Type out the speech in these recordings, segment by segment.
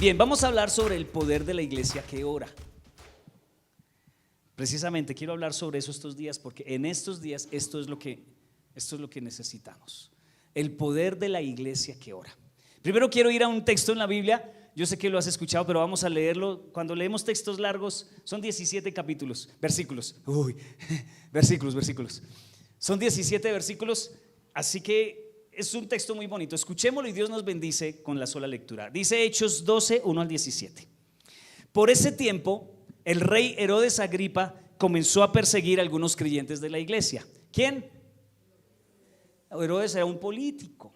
Bien, vamos a hablar sobre el poder de la iglesia que ora. Precisamente quiero hablar sobre eso estos días, porque en estos días esto es lo que necesitamos. El poder de la iglesia que ora. Primero quiero ir a un texto en la Biblia. Yo sé que lo has escuchado, pero vamos a leerlo. Cuando leemos textos largos, son 17 versículos. Versículos. Son 17 versículos, así que es un texto muy bonito. Escuchémoslo y Dios nos bendice con la sola lectura. Dice Hechos 12, 1 al 17. Por ese tiempo, el rey Herodes Agripa comenzó a perseguir a algunos creyentes de la iglesia. ¿Quién? Herodes era un político.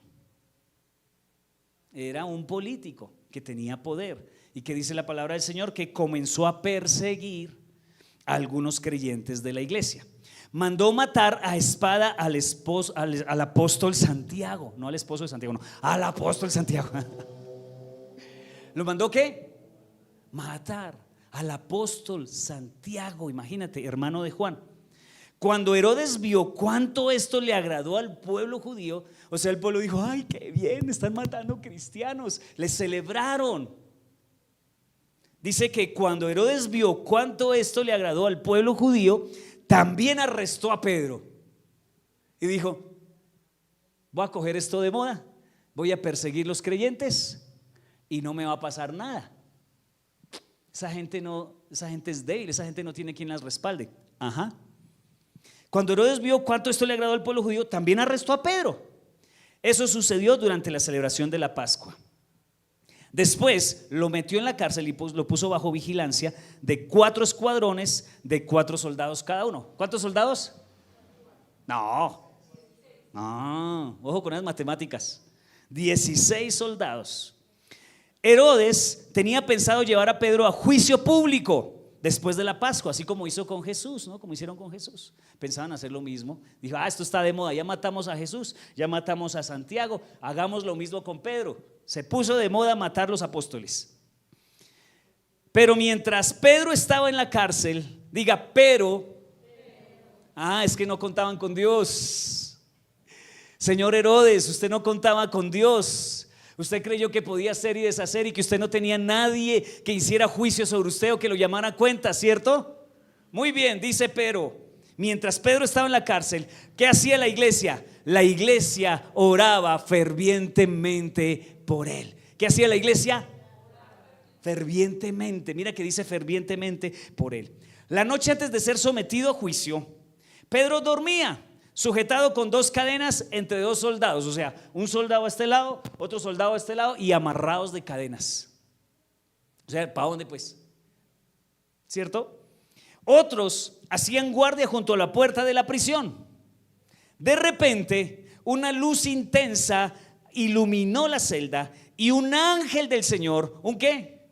Era un político que tenía poder. Y que dice la palabra del Señor que comenzó a perseguir a algunos creyentes de la iglesia. Mandó matar a espada al apóstol Santiago. No al esposo de Santiago, no, al apóstol Santiago. ¿Lo mandó qué? Matar al apóstol Santiago. Imagínate, hermano de Juan. Cuando Herodes vio cuánto esto le agradó al pueblo judío, o sea, el pueblo dijo: ay, qué bien, están matando cristianos. Les celebraron. Dice que cuando Herodes vio cuánto esto le agradó al pueblo judío, también arrestó a Pedro y dijo: voy a coger esto de moda, voy a perseguir los creyentes y no me va a pasar nada. Esa gente es débil, esa gente no tiene quien las respalde. Cuando Herodes vio cuánto esto le agradó al pueblo judío, también arrestó a Pedro. Eso sucedió durante la celebración de la Pascua. Después lo metió en la cárcel y lo puso bajo vigilancia de 4 escuadrones de 4 soldados cada uno. ¿Cuántos soldados? No, ojo con las matemáticas. 16 soldados. Herodes tenía pensado llevar a Pedro a juicio público después de la Pascua, así como hizo con Jesús, ¿no? Como hicieron con Jesús. Pensaban hacer lo mismo. Dijo: esto está de moda, ya matamos a Jesús, ya matamos a Santiago, hagamos lo mismo con Pedro. Se puso de moda matar los apóstoles. Pero mientras Pedro estaba en la cárcel, es que no contaban con Dios. Señor Herodes, usted no contaba con Dios. Usted creyó que podía hacer y deshacer y que usted no tenía nadie que hiciera juicio sobre usted o que lo llamara a cuenta, ¿cierto? Muy bien, dice Pedro. Mientras Pedro estaba en la cárcel, ¿qué hacía la iglesia? La iglesia oraba fervientemente por él. ¿Qué hacía la iglesia? Fervientemente. Mira que dice fervientemente por él. La noche antes de ser sometido a juicio, Pedro dormía, sujetado con 2 cadenas entre 2 soldados. O sea, un soldado a este lado, otro soldado a este lado, y amarrados de cadenas. O sea, ¿para dónde pues? ¿Cierto? Otros hacían guardia junto a la puerta de la prisión. De repente, una luz intensa iluminó la celda y un ángel del Señor, ¿un qué?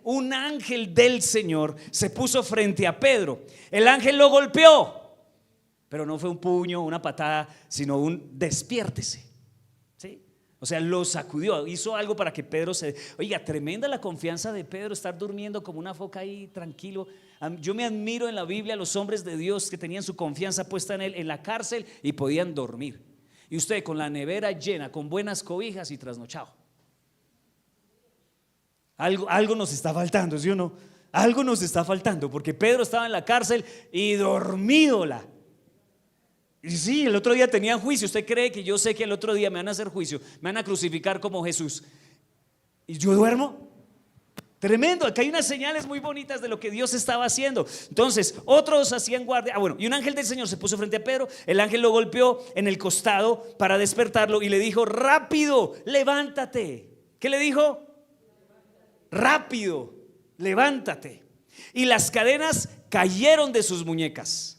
Un ángel del Señor se puso frente a Pedro. El ángel lo golpeó, pero no fue un puño, una patada, sino un despiértese. ¿Sí? O sea, lo sacudió, hizo algo para que Pedro Oiga, tremenda la confianza de Pedro, estar durmiendo como una foca ahí tranquilo. Yo me admiro en la Biblia a los hombres de Dios que tenían su confianza puesta en él en la cárcel y podían dormir. Y usted con la nevera llena, con buenas cobijas y trasnochado. Algo nos está faltando, ¿sí o no? Algo nos está faltando, porque Pedro estaba en la cárcel y dormídola. Y sí, el otro día tenían juicio. ¿Usted cree que yo sé que el otro día me van a hacer juicio? Me van a crucificar como Jesús. ¿Y yo duermo? Tremendo, acá hay unas señales muy bonitas de lo que Dios estaba haciendo. Entonces, otros hacían guardia. Y un ángel del Señor se puso frente a Pedro. El ángel lo golpeó en el costado para despertarlo y le dijo: rápido, levántate. ¿Qué le dijo? Rápido, levántate. Y las cadenas cayeron de sus muñecas.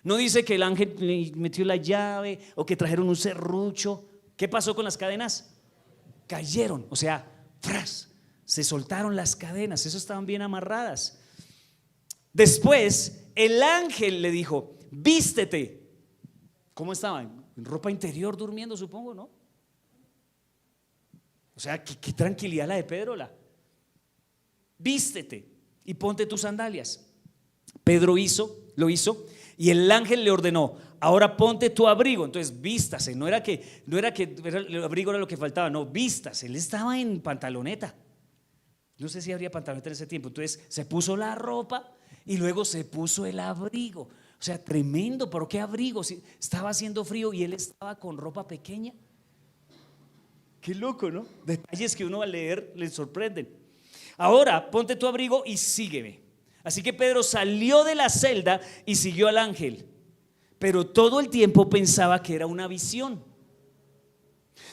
No dice que el ángel le metió la llave o que trajeron un serrucho. ¿Qué pasó con las cadenas? Cayeron, o sea, ¡fras! Se soltaron las cadenas, eso estaban bien amarradas. Después el ángel le dijo: vístete. ¿Cómo estaban? En ropa interior durmiendo, supongo, ¿no? O sea, qué tranquilidad la de Pedro. Vístete y ponte tus sandalias. Pedro lo hizo y el ángel le ordenó: ahora ponte tu abrigo. Entonces vístase. No era que el abrigo era lo que faltaba, no, vístase. Él estaba en pantaloneta. No sé si habría pantaloneta en ese tiempo. Entonces se puso la ropa y luego se puso el abrigo. O sea, tremendo, pero qué abrigo, si estaba haciendo frío y él estaba con ropa pequeña. Qué loco, ¿no? Detalles que uno al leer le sorprenden. Ahora ponte tu abrigo y sígueme. Así que Pedro salió de la celda y siguió al ángel, pero todo el tiempo pensaba que era una visión.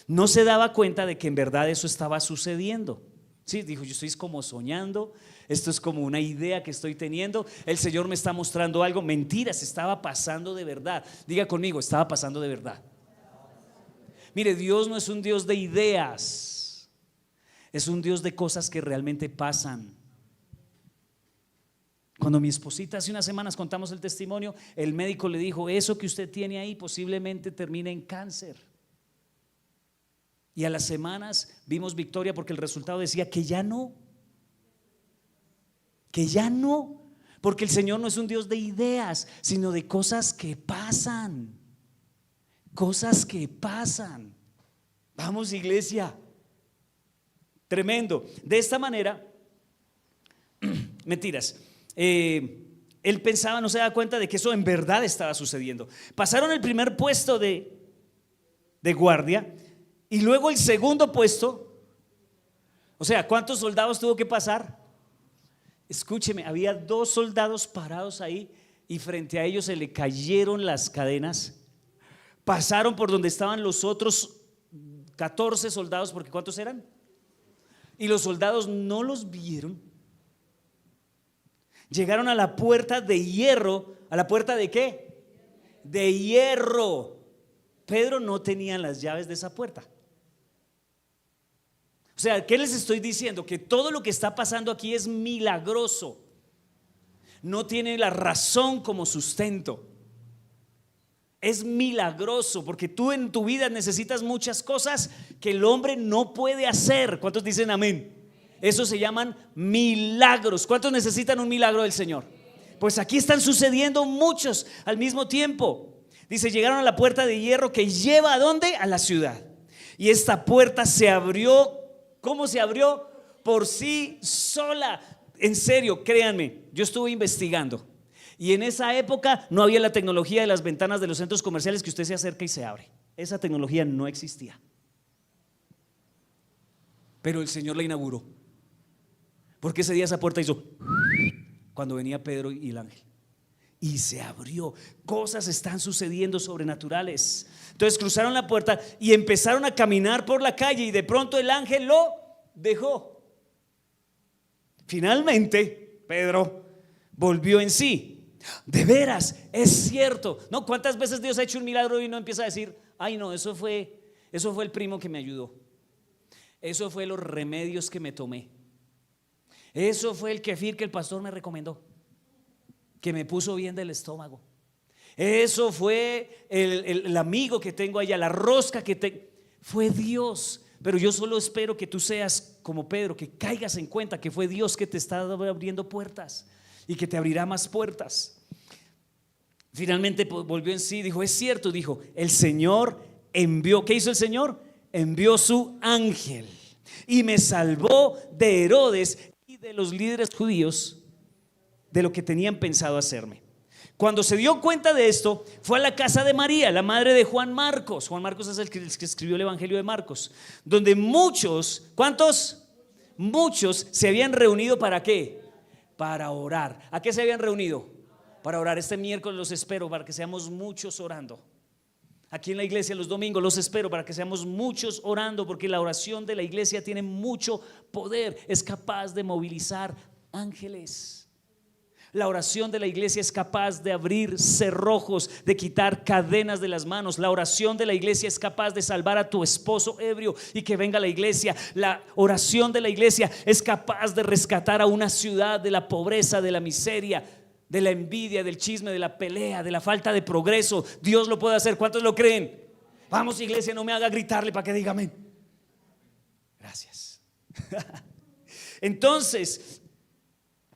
No se daba cuenta de que en verdad eso estaba sucediendo. Sí, dijo, yo estoy como soñando, esto es como una idea que estoy teniendo, el Señor me está mostrando algo. Mentiras, estaba pasando de verdad. Diga conmigo, estaba pasando de verdad. Mire, Dios no es un Dios de ideas, es un Dios de cosas que realmente pasan. Cuando mi esposita hace unas semanas contamos el testimonio, el médico le dijo, eso que usted tiene ahí posiblemente termine en cáncer. Y a las semanas vimos victoria porque el resultado decía que ya no, porque el Señor no es un Dios de ideas, sino de cosas que pasan. Cosas que pasan. Vamos, iglesia. Tremendo. De esta manera, mentiras, él pensaba, no se daba cuenta de que eso en verdad estaba sucediendo. Pasaron el primer puesto de guardia y luego el segundo puesto. O sea, ¿cuántos soldados tuvo que pasar? Escúcheme, había 2 soldados parados ahí y frente a ellos se le cayeron las cadenas. Pasaron por donde estaban los otros 14 soldados, porque ¿cuántos eran? Y los soldados no los vieron. Llegaron a la puerta de hierro. ¿A la puerta de qué? De hierro. Pedro no tenía las llaves de esa puerta. O sea, ¿qué les estoy diciendo? Que todo lo que está pasando aquí es milagroso. No tiene la razón como sustento. Es milagroso porque tú en tu vida necesitas muchas cosas que el hombre no puede hacer. ¿Cuántos dicen amén? Eso se llaman milagros. ¿Cuántos necesitan un milagro del Señor? Pues aquí están sucediendo muchos al mismo tiempo. Dice, llegaron a la puerta de hierro que lleva ¿a dónde? A la ciudad. Y esta puerta se abrió. ¿Cómo se abrió? Por sí sola. En serio, créanme, yo estuve investigando. Y en esa época no había la tecnología de las ventanas de los centros comerciales que usted se acerca y se abre. Esa tecnología no existía. Pero el Señor la inauguró. Porque ese día esa puerta hizo cuando venía Pedro y el ángel. Y se abrió. Cosas están sucediendo sobrenaturales. Entonces cruzaron la puerta y empezaron a caminar por la calle y de pronto el ángel lo dejó. Finalmente Pedro volvió en sí. De veras, es cierto. No, ¿cuántas veces Dios ha hecho un milagro y no empieza a decir, ay no, eso fue el primo que me ayudó, eso fue los remedios que me tomé, eso fue el kefir que el pastor me recomendó, que me puso bien del estómago, eso fue el amigo que tengo allá, la rosca que te... Fue Dios. Pero yo solo espero que tú seas como Pedro, que caigas en cuenta que fue Dios que te está abriendo puertas y que te abrirá más puertas. Finalmente volvió en sí, dijo, es cierto, dijo, el Señor envió, ¿qué hizo el Señor? Envió su ángel y me salvó de Herodes y de los líderes judíos de lo que tenían pensado hacerme. Cuando se dio cuenta de esto, fue a la casa de María, la madre de Juan Marcos. Juan Marcos es el que escribió el Evangelio de Marcos, donde muchos, ¿cuántos? Muchos se habían reunido ¿para qué? Para orar. ¿A qué se habían reunido? Para orar. Este miércoles los espero para que seamos muchos orando. Aquí en la iglesia los domingos los espero para que seamos muchos orando, porque la oración de la iglesia tiene mucho poder, es capaz de movilizar ángeles. La oración de la iglesia es capaz de abrir cerrojos, de quitar cadenas de las manos. La oración de la iglesia es capaz de salvar a tu esposo ebrio y que venga a la iglesia. La oración de la iglesia es capaz de rescatar a una ciudad de la pobreza, de la miseria, de la envidia, del chisme, de la pelea, de la falta de progreso. Dios lo puede hacer. ¿Cuántos lo creen? Vamos, iglesia, no me haga gritarle para que diga amén. Gracias. Entonces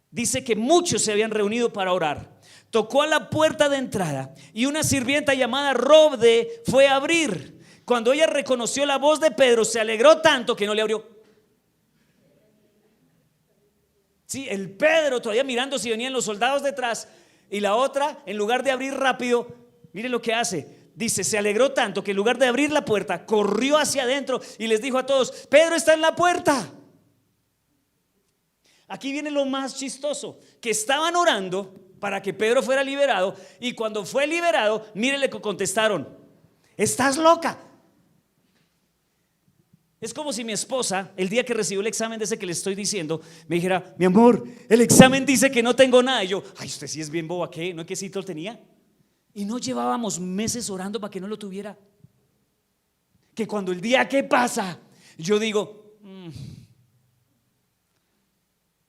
dice que muchos se habían reunido para orar. Tocó a la puerta de entrada y una sirvienta llamada Rode fue a abrir. Cuando ella reconoció la voz de Pedro, se alegró tanto que no le abrió. Sí, el Pedro todavía mirando si venían los soldados detrás, y la otra, en lugar de abrir rápido, mire lo que hace. Dice, se alegró tanto que en lugar de abrir la puerta, corrió hacia adentro y les dijo a todos: Pedro está en la puerta. Aquí viene lo más chistoso, que estaban orando para que Pedro fuera liberado, y cuando fue liberado, mire le contestaron: estás loca. Es como si mi esposa, el día que recibió el examen de ese que le estoy diciendo, me dijera: mi amor, el examen dice que no tengo nada. Y yo: ay, usted sí es bien boba, ¿qué? ¿No es que sí lo tenía? Y no llevábamos meses orando para que no lo tuviera. Que cuando el día que pasa, yo digo: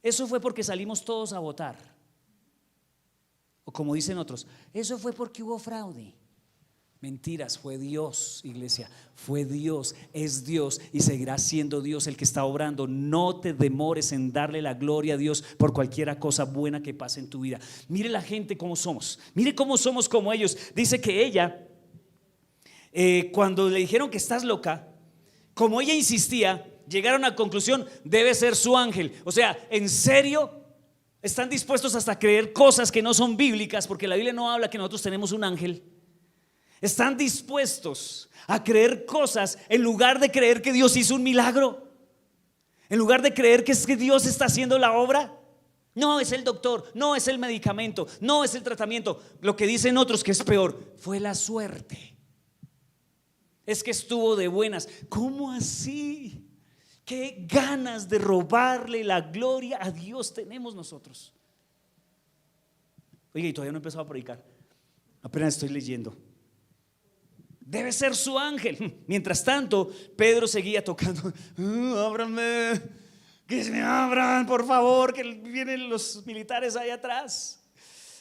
eso fue porque salimos todos a votar. O como dicen otros, eso fue porque hubo fraude. Mentiras, fue Dios, iglesia, fue Dios, es Dios y seguirá siendo Dios el que está obrando. No te demores en darle la gloria a Dios por cualquier cosa buena que pase en tu vida. Mire la gente como somos, mire cómo somos como ellos. Dice que ella, cuando le dijeron que estás loca, como ella insistía, llegaron a la conclusión: debe ser su ángel. O sea, ¿en serio? Están dispuestos hasta a creer cosas que no son bíblicas, porque la Biblia no habla que nosotros tenemos un ángel. Están dispuestos a creer cosas en lugar de creer que Dios hizo un milagro, en lugar de creer que es que Dios está haciendo la obra. No es el doctor, no es el medicamento, no es el tratamiento. Lo que dicen otros que es peor, fue la suerte. Es que estuvo de buenas. ¿Cómo así? Qué ganas de robarle la gloria a Dios tenemos nosotros. Oye, y todavía no he empezado a predicar, apenas estoy leyendo. Debe ser su ángel. Mientras tanto, Pedro seguía tocando: ábranme, que se me abran, por favor, que vienen los militares ahí atrás.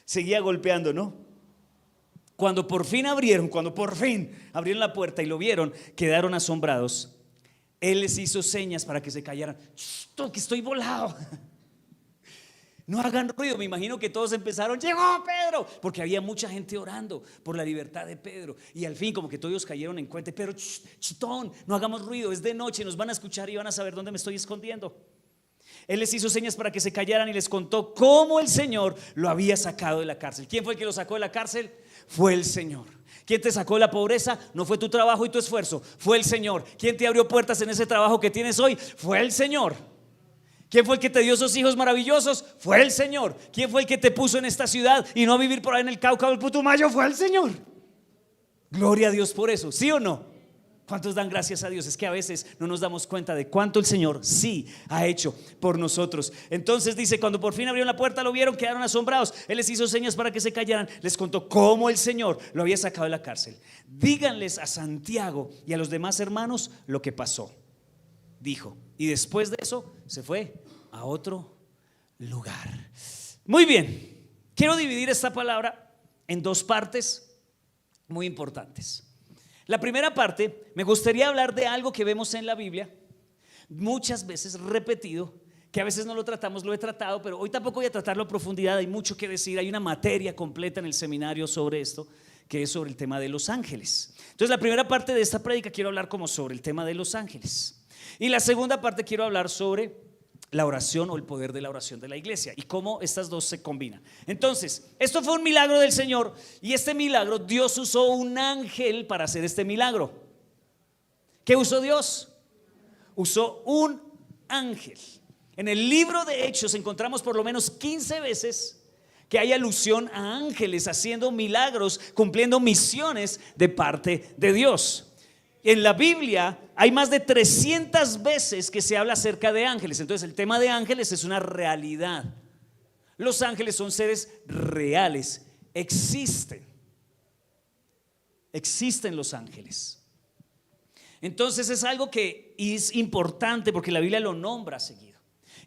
Seguía golpeando, ¿no? Cuando por fin abrieron la puerta y lo vieron, quedaron asombrados. Él les hizo señas para que se callaran. Que estoy volado. No hagan ruido. Me imagino que todos empezaron: llegó Pedro, porque había mucha gente orando por la libertad de Pedro. Y al fin como que todos cayeron en cuenta: pero chitón, no hagamos ruido, es de noche, nos van a escuchar y van a saber dónde me estoy escondiendo. Él les hizo señas para que se callaran y les contó cómo el Señor lo había sacado de la cárcel. ¿Quién fue el que lo sacó de la cárcel? Fue el Señor. ¿Quién te sacó de la pobreza? No fue tu trabajo y tu esfuerzo, fue el Señor. ¿Quién te abrió puertas en ese trabajo que tienes hoy? Fue el Señor. ¿Quién fue el que te dio esos hijos maravillosos? Fue el Señor. ¿Quién fue el que te puso en esta ciudad y no a vivir por ahí en el Cauca o el Putumayo? Fue el Señor. Gloria a Dios por eso, ¿sí o no? ¿Cuántos dan gracias a Dios? Es que a veces no nos damos cuenta de cuánto el Señor sí ha hecho por nosotros. Entonces dice: cuando por fin abrieron la puerta, lo vieron, quedaron asombrados. Él les hizo señas para que se callaran, les contó cómo el Señor lo había sacado de la cárcel. Díganles a Santiago y a los demás hermanos lo que pasó, dijo. Y después de eso se fue a otro lugar. Muy bien, quiero dividir esta palabra en dos partes muy importantes. La primera parte, me gustaría hablar de algo que vemos en la Biblia, muchas veces repetido, que a veces no lo tratamos, lo he tratado, pero hoy tampoco voy a tratarlo a profundidad. Hay mucho que decir, hay una materia completa en el seminario sobre esto, que es sobre el tema de los ángeles. Entonces la primera parte de esta prédica quiero hablar como sobre el tema de los ángeles, y la segunda parte quiero hablar sobre la oración o el poder de la oración de la iglesia y cómo estas dos se combinan. Entonces, esto fue un milagro del Señor, y este milagro Dios usó un ángel para hacer este milagro. ¿Qué usó Dios? Usó un ángel. En el libro de Hechos encontramos por lo menos 15 veces que hay alusión a ángeles haciendo milagros, cumpliendo misiones de parte de Dios. En la Biblia hay más de 300 veces que se habla acerca de ángeles. Entonces el tema de ángeles es una realidad. Los ángeles son seres reales, existen los ángeles. Entonces es algo que es importante porque la Biblia lo nombra seguido.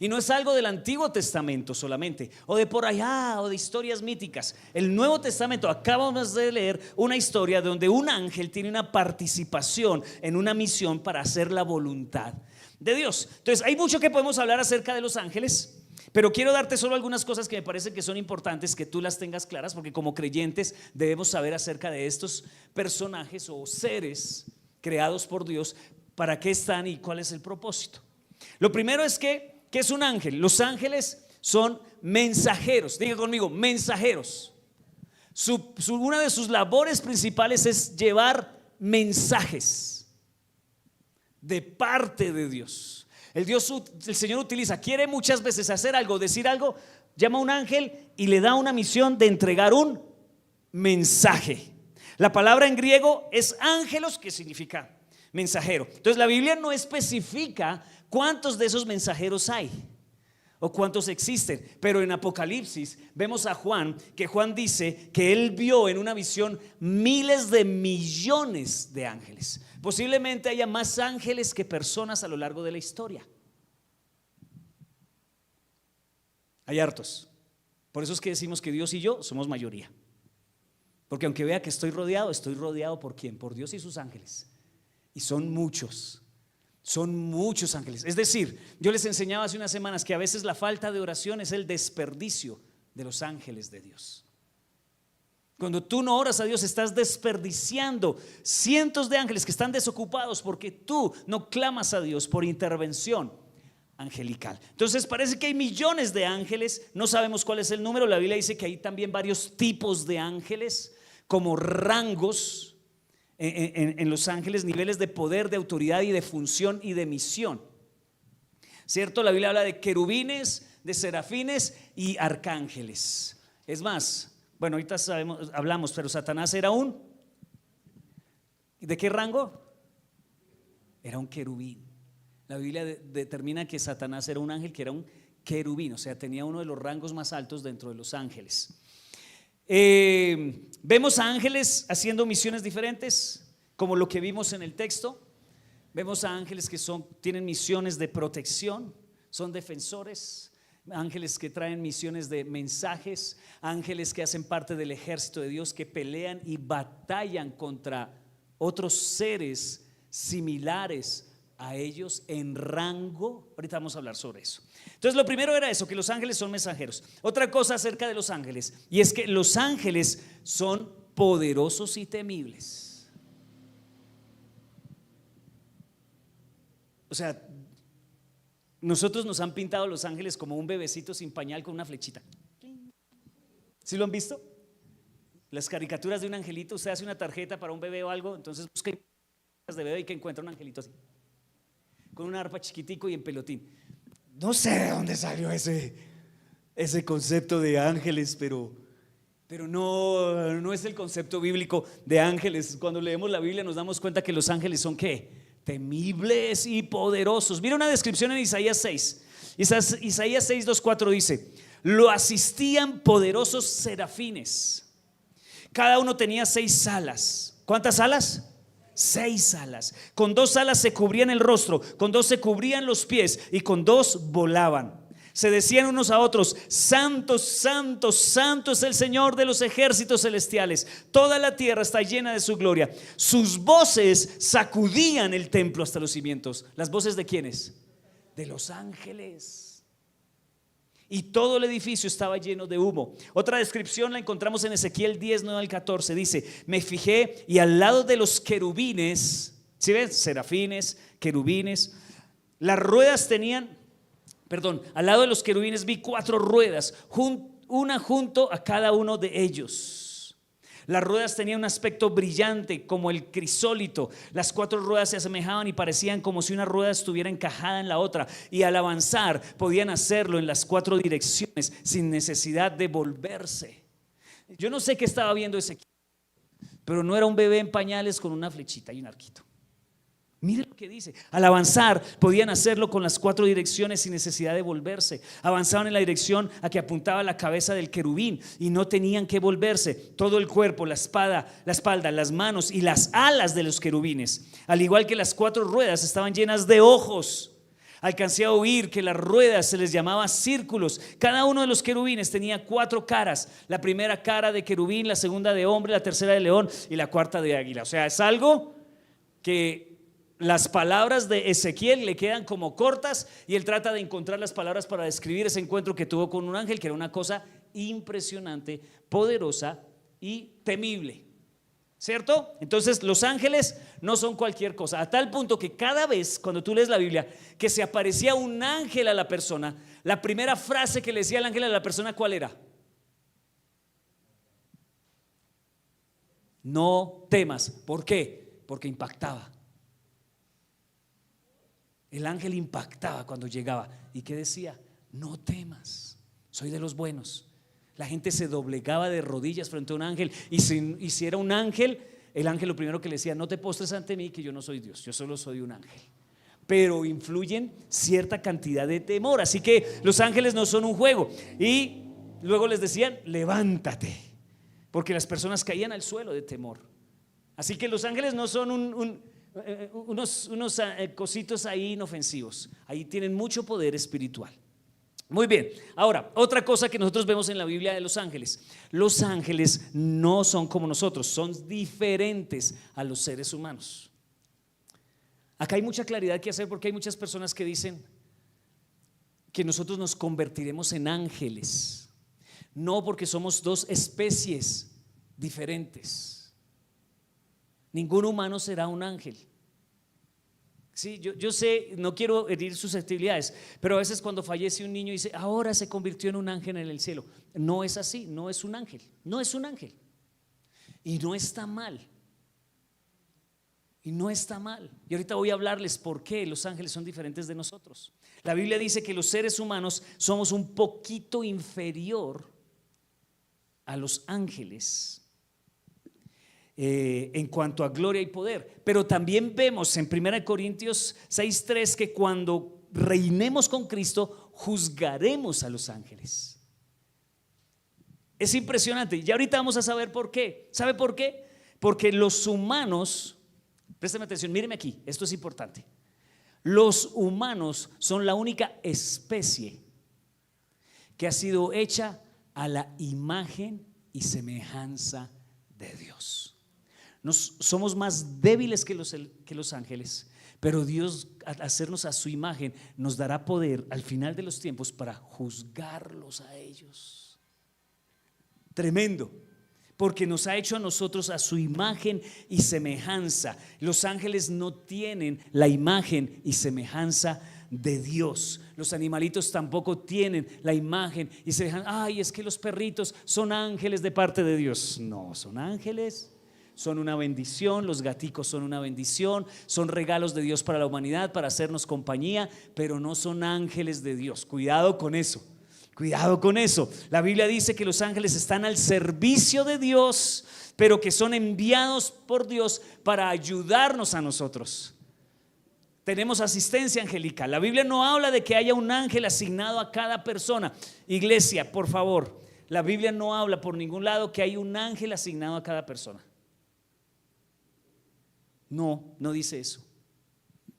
Y no es algo del Antiguo Testamento solamente, o de por allá, o de historias míticas. El Nuevo Testamento, acabamos de leer una historia donde un ángel tiene una participación en una misión para hacer la voluntad de Dios. Entonces hay mucho que podemos hablar acerca de los ángeles, pero quiero darte solo algunas cosas que me parecen que son importantes que tú las tengas claras, porque como creyentes debemos saber acerca de estos personajes o seres creados por Dios, para qué están y cuál es el propósito. Lo primero es ¿qué es un ángel? Los ángeles son mensajeros. Diga conmigo, mensajeros. Una de sus labores principales es llevar mensajes de parte de Dios. El Señor utiliza, quiere muchas veces hacer algo, decir algo, llama a un ángel y le da una misión de entregar un mensaje. La palabra en griego es ángelos, que significa mensajero. Entonces la Biblia no especifica cuántos de esos mensajeros hay o cuántos existen, pero en Apocalipsis vemos a Juan, que Juan dice que él vio en una visión miles de millones de ángeles. Posiblemente haya más ángeles que personas a lo largo de la historia. Hay hartos. Por eso es que decimos que Dios y yo somos mayoría. Porque aunque vea que estoy rodeado ¿por quién? Por Dios y sus ángeles. Y son muchos ángeles. Es decir, yo les enseñaba hace unas semanas que a veces la falta de oración es el desperdicio de los ángeles de Dios. Cuando tú no oras a Dios, estás desperdiciando cientos de ángeles que están desocupados porque tú no clamas a Dios por intervención angelical. Entonces parece que hay millones de ángeles, no sabemos cuál es el número. La Biblia dice que hay también varios tipos de ángeles, como rangos en los ángeles, niveles de poder, de autoridad y de función y de misión. ¿Cierto? La Biblia habla de querubines, de serafines y arcángeles. Es más, bueno, ahorita hablamos, pero Satanás era ¿de qué rango? Era un querubín. La Biblia determina que Satanás era un ángel que era un querubín, o sea, tenía uno de los rangos más altos dentro de los ángeles. Vemos a ángeles haciendo misiones diferentes, como lo que vimos en el texto. Vemos a ángeles que tienen misiones de protección, son defensores, ángeles que traen misiones de mensajes, ángeles que hacen parte del ejército de Dios, que pelean y batallan contra otros seres similares a ellos en rango. Ahorita vamos a hablar sobre eso. Entonces lo primero era eso, que los ángeles son mensajeros. Otra cosa acerca de los ángeles, y es que los ángeles son poderosos y temibles. O sea, nosotros nos han pintado los ángeles como un bebecito sin pañal con una flechita. ¿Sí lo han visto? Las caricaturas de un angelito, usted hace una tarjeta para un bebé o algo, entonces busca de bebé y que encuentra un angelito así, con una arpa chiquitico y en pelotín. No sé de dónde salió ese concepto de ángeles, pero no es el concepto bíblico de ángeles. Cuando leemos la Biblia nos damos cuenta que los ángeles son ¿qué? Temibles y poderosos. Mira una descripción en Isaías 6. Isaías 6, 2, 4 dice: lo asistían poderosos serafines. Cada uno tenía 6 alas. ¿Cuántas alas? 6 alas. Con 2 alas se cubrían el rostro, con 2 se cubrían los pies y con 2 volaban. Se decían unos a otros: santo, santo, santo es el Señor de los ejércitos celestiales. Toda la tierra está llena de su gloria. Sus voces sacudían el templo hasta los cimientos. ¿Las voces de quiénes? De los ángeles. Y todo el edificio estaba lleno de humo. Otra descripción la encontramos en Ezequiel 10, 9 al 14. Dice: me fijé y al lado de los querubines, ¿sí ves? Serafines, querubines, las ruedas al lado de los querubines vi 4 ruedas, una junto a cada uno de ellos. Las ruedas tenían un aspecto brillante como el crisólito. Las 4 ruedas se asemejaban y parecían como si una rueda estuviera encajada en la otra, y al avanzar podían hacerlo en las 4 direcciones sin necesidad de volverse. Yo no sé qué estaba viendo ese, pero no era un bebé en pañales con una flechita y un arquito. Mire lo que dice: al avanzar podían hacerlo con las 4 direcciones sin necesidad de volverse. Avanzaban en la dirección a que apuntaba la cabeza del querubín y no tenían que volverse. Todo el cuerpo, la espalda, las manos y las alas de los querubines, al igual que las 4 ruedas, estaban llenas de ojos. Alcancé a oír que las ruedas se les llamaba círculos. Cada uno de los querubines tenía 4 caras: la primera cara de querubín, la segunda de hombre, la tercera de león y la cuarta de águila. O sea, es algo que las palabras de Ezequiel le quedan como cortas, y él trata de encontrar las palabras para describir ese encuentro que tuvo con un ángel, que era una cosa impresionante, poderosa y temible. ¿cierto? Entonces los ángeles no son cualquier cosa, a tal punto que cada vez cuando tú lees la Biblia que se aparecía un ángel a la persona, la primera frase que le decía el ángel a la persona, ¿cuál era? No temas. ¿Por qué? Porque impactaba. El ángel impactaba cuando llegaba. ¿Y qué decía? No temas, soy de los buenos. La gente se doblegaba de rodillas frente a un ángel. Y si era un ángel, el ángel lo primero que le decía: no te postres ante mí, que yo no soy Dios, yo solo soy un ángel. Pero influyen cierta cantidad de temor. Así que los ángeles no son un juego. Y luego les decían: levántate, porque las personas caían al suelo de temor. Así que los ángeles no son unos cositos ahí inofensivos. Ahí tienen mucho poder espiritual. Muy bien, ahora otra cosa que nosotros vemos en la Biblia de los ángeles: los ángeles no son como nosotros, son diferentes a los seres humanos. Acá hay mucha claridad que hacer, porque hay muchas personas que dicen que nosotros nos convertiremos en ángeles. No, porque somos dos especies diferentes. Ningún humano será un ángel. Sí, yo sé, no quiero herir susceptibilidades, pero a veces cuando fallece un niño dice: ahora se convirtió en un ángel en el cielo. No es así, no es un ángel, no es un ángel. Y no está mal. Y no está mal. Y ahorita voy a hablarles por qué los ángeles son diferentes de nosotros. La Biblia dice que los seres humanos somos un poquito inferior a los ángeles en cuanto a gloria y poder. Pero también vemos en 1 Corintios 6:3 que cuando reinemos con Cristo, juzgaremos a los ángeles. Es impresionante. Y ahorita vamos a saber por qué. ¿Sabe por qué? Porque los humanos, préstame atención, míreme aquí, esto es importante. Los humanos son la única especie que ha sido hecha a la imagen y semejanza de Dios. Somos más débiles que los ángeles, pero Dios, al hacernos a su imagen, nos dará poder al final de los tiempos para juzgarlos a ellos. Tremendo, porque nos ha hecho a nosotros a su imagen y semejanza. Los ángeles no tienen la imagen y semejanza de Dios. Los animalitos tampoco tienen la imagen y semejanza. Ay, es que los perritos son ángeles de parte de Dios. No, son ángeles, son una bendición. Los gaticos son una bendición, son regalos de Dios para la humanidad, para hacernos compañía, pero no son ángeles de Dios. Cuidado con eso. Cuidado con eso. La Biblia dice que los ángeles están al servicio de Dios, pero que son enviados por Dios para ayudarnos a nosotros. Tenemos asistencia angelical. La Biblia no habla de que haya un ángel asignado a cada persona. Iglesia, por favor, la Biblia no habla por ningún lado que hay un ángel asignado a cada persona. No, no dice eso.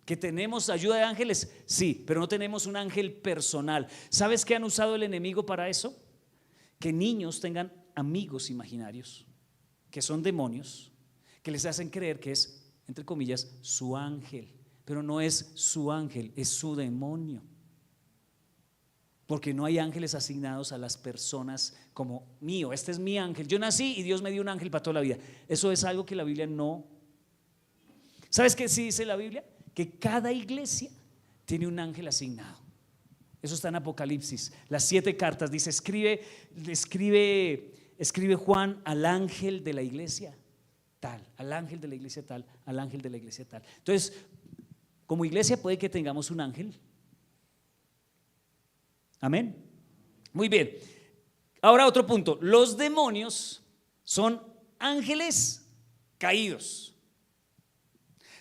¿Que tenemos ayuda de ángeles? Sí, pero no tenemos un ángel personal. ¿Sabes qué han usado el enemigo para eso? Que niños tengan amigos imaginarios, que son demonios, que les hacen creer que es, entre comillas, su ángel. Pero no es su ángel, es su demonio. Porque no hay ángeles asignados a las personas como mío. Este es mi ángel. Yo nací y Dios me dio un ángel para toda la vida. Eso es algo que la Biblia no. ¿Sabes qué sí dice la Biblia? Que cada iglesia tiene un ángel asignado. Eso está en Apocalipsis. Las 7 cartas dice: escribe Juan al ángel de la iglesia tal, al ángel de la iglesia tal, al ángel de la iglesia tal. Entonces, como iglesia puede que tengamos un ángel. Amén. Muy bien. Ahora otro punto. Los demonios son ángeles caídos.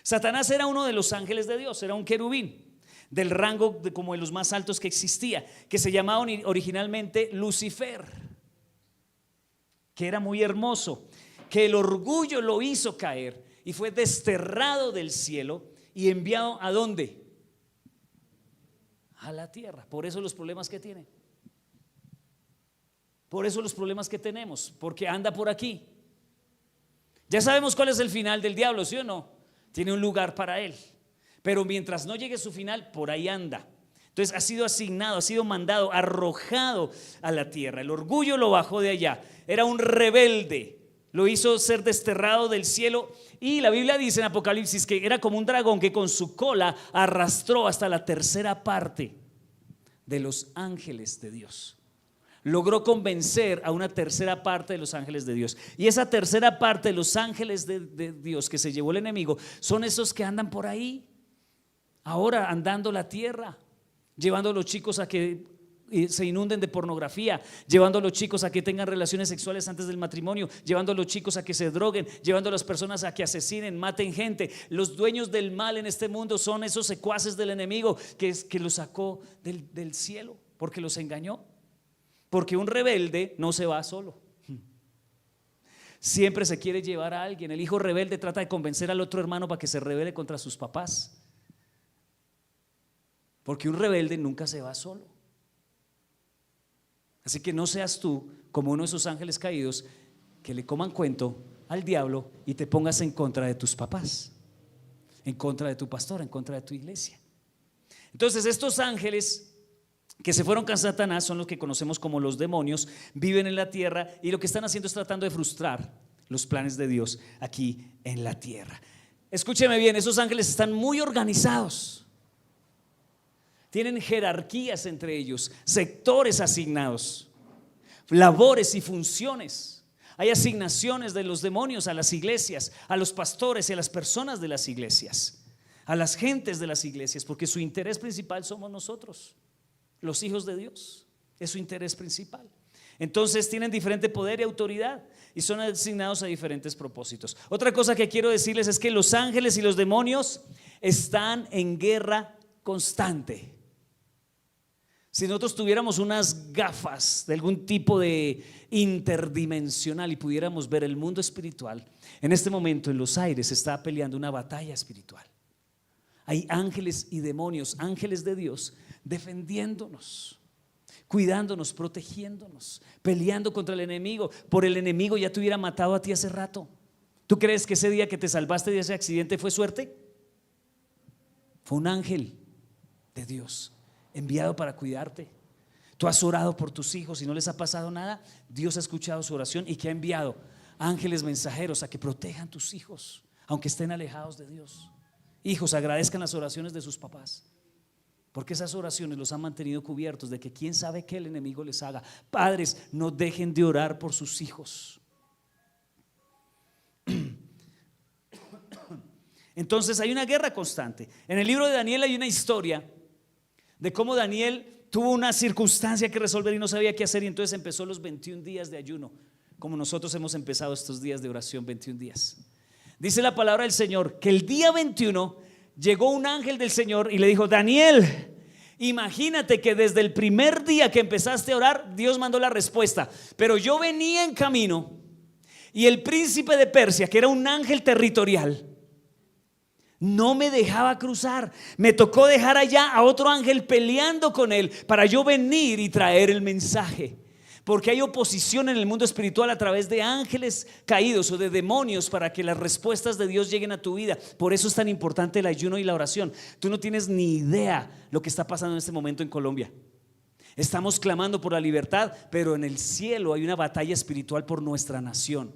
Satanás era uno de los ángeles de Dios, era un querubín del rango como de los más altos que existía, que se llamaba originalmente Lucifer, que era muy hermoso, que el orgullo lo hizo caer y fue desterrado del cielo y enviado ¿a dónde? A la tierra. Por eso los problemas que tiene, por eso los problemas que tenemos, porque anda por aquí. Ya sabemos cuál es el final del diablo, ¿sí o no? Tiene un lugar para él, pero mientras no llegue su final, por ahí anda. Entonces ha sido asignado, ha sido mandado, arrojado a la tierra. El orgullo lo bajó de allá. Era un rebelde, lo hizo ser desterrado del cielo. Y la Biblia dice en Apocalipsis que era como un dragón que con su cola arrastró hasta la tercera parte de los ángeles de Dios. Logró convencer a una tercera parte de los ángeles de Dios. Y esa tercera parte de los ángeles de Dios que se llevó el enemigo son esos que andan por ahí ahora andando la tierra, llevando a los chicos a que se inunden de pornografía, llevando a los chicos a que tengan relaciones sexuales antes del matrimonio, llevando a los chicos a que se droguen, llevando a las personas a que asesinen, maten gente. Los dueños del mal en este mundo son esos secuaces del enemigo que los sacó del cielo porque los engañó. Porque un rebelde no se va solo, siempre se quiere llevar a alguien. El hijo rebelde trata de convencer al otro hermano para que se rebele contra sus papás, porque un rebelde nunca se va solo. Así que no seas tú como uno de esos ángeles caídos que le coman cuento al diablo y te pongas en contra de tus papás, en contra de tu pastor, en contra de tu iglesia. Entonces estos ángeles que se fueron con Satanás son los que conocemos como los demonios, viven en la tierra y lo que están haciendo es tratando de frustrar los planes de Dios aquí en la tierra. Escúcheme bien, esos ángeles están muy organizados, tienen jerarquías entre ellos, sectores asignados, labores y funciones. Hay asignaciones de los demonios a las iglesias, a los pastores y a las personas de las iglesias, a las gentes de las iglesias, porque su interés principal somos nosotros, los hijos de Dios. Es su interés principal. Entonces tienen diferente poder y autoridad y son asignados a diferentes propósitos. Otra cosa que quiero decirles es que los ángeles y los demonios están en guerra constante. Si nosotros tuviéramos unas gafas de algún tipo de interdimensional y pudiéramos ver el mundo espiritual, en este momento en los aires se está peleando una batalla espiritual. Hay ángeles y demonios, ángeles de Dios, defendiéndonos, cuidándonos, protegiéndonos, peleando contra el enemigo. Por el enemigo ya te hubiera matado a ti hace rato. ¿Tú crees que ese día que te salvaste de ese accidente fue suerte? Fue un ángel de Dios enviado para cuidarte. Tú has orado por tus hijos y no les ha pasado nada. Dios ha escuchado su oración y que ha enviado ángeles mensajeros a que protejan tus hijos, aunque estén alejados de Dios. Hijos, agradezcan las oraciones de sus papás, porque esas oraciones los han mantenido cubiertos de que quién sabe qué el enemigo les haga. Padres, no dejen de orar por sus hijos. Entonces hay una guerra constante. En el libro de Daniel hay una historia de cómo Daniel tuvo una circunstancia que resolver y no sabía qué hacer, y entonces empezó los 21 días de ayuno, como nosotros hemos empezado estos días de oración, 21 días. Dice la palabra del Señor que el día 21 llegó un ángel del Señor y le dijo: Daniel, imagínate que desde el primer día que empezaste a orar, Dios mandó la respuesta, pero yo venía en camino y el príncipe de Persia, que era un ángel territorial, no me dejaba cruzar. Me tocó dejar allá a otro ángel peleando con él para yo venir y traer el mensaje. Porque hay oposición en el mundo espiritual a través de ángeles caídos o de demonios para que las respuestas de Dios lleguen a tu vida. Por eso es tan importante el ayuno y la oración. Tú no tienes ni idea lo que está pasando en este momento en Colombia. Estamos clamando por la libertad, pero en el cielo hay una batalla espiritual por nuestra nación.